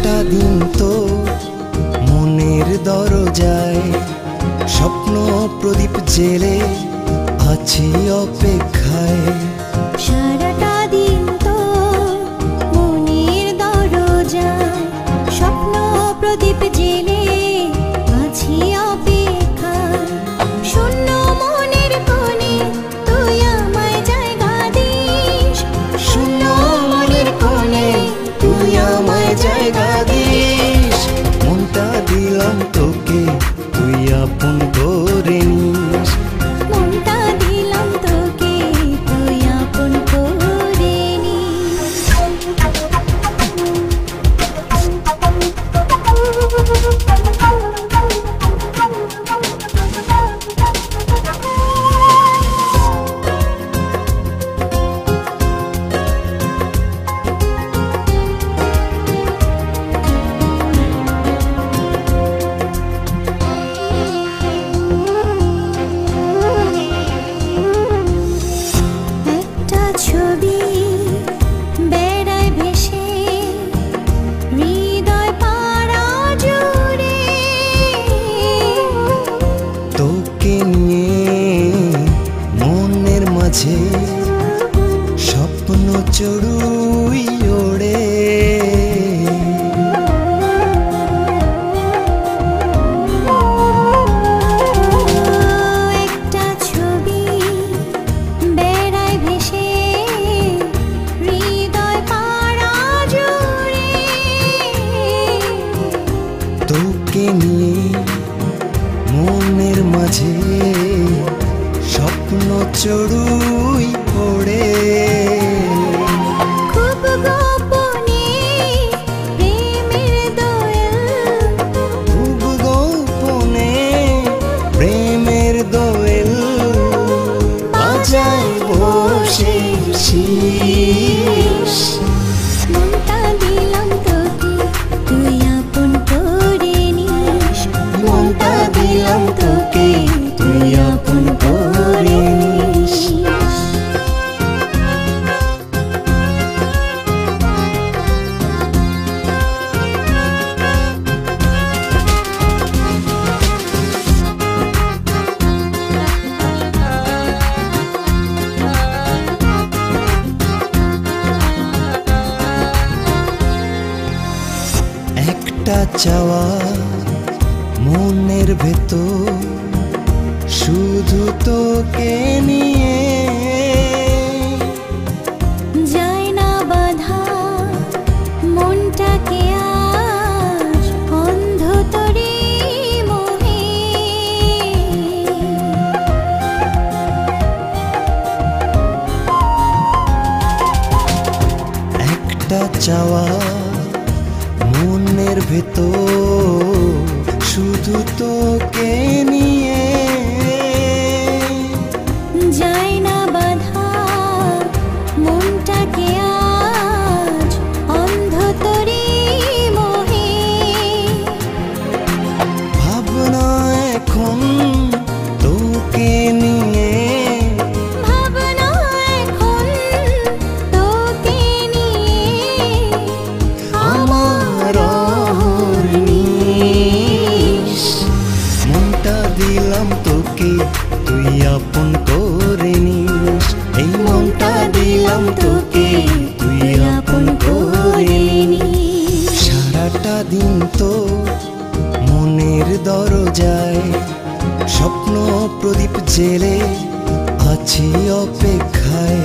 সারাটা দিন তো মনের দরজায় স্বপ্ন প্রদীপ জেলে আছি অপেক্ষায়। সারাটা দিন তো মনের দরজায় স্বপ্ন প্রদীপ জেলে আছি অপেক্ষায়। শূন্য মনের কোণে তুই আমায় জায়গা দিস, শূন্য মনের কোণে তুই আমায় জায়গা দিস। মনটা দিলাম তোকে তুই আপন করে নিস। মনটা দিলাম তোকে তুই আপন করে নিস। একটা ছবি বেড়ায় ভেসে হৃদয় পাড়া জুড়ে, তোকে নিয়ে মনের মাঝে স্বপ্ন চড়ুই ওড়ে। একটা ছবি বেড়ায় ভেসে হৃদয় পাড়া জুড়ে, তোকে নিয়ে মনের মাঝে স্বপ্ন চড়ুই ওড়ে। খুব গোপনে প্রেমের দোয়েল, খুব গোপনে প্রেমের দোয়েল বাজায় বসে শীষ। মনটা দিলাম তোকে তুই আপন করে নিস। মনটা দিলাম তোকে তুই আপন করে নিস। একটা চাওয়া মনের ভেতর শুধু তোকে নিয়ে, যায় না বাধা মনটাকে আজ অন্ধ তোরে মোহে। একটা চাওয়া মনের ভেতর শুধু তোকে নিয়ে, যায় না বাধা মনটাকে আজ অন্ধ তোরে মোহে। ভাবনা এখন তোকে নিয়ে, ভাবনা এখন তোকে নিয়ে আমার অহর্নিশ। মনটা দিলাম তোকে তুই আপন করে নিস। এই মনটা দিলাম তোকে তুই আপন করে নিস। সারাটা দিন তো মনের দরজায় স্বপ্ন প্রদীপ জেলে আছি অপেক্ষায়।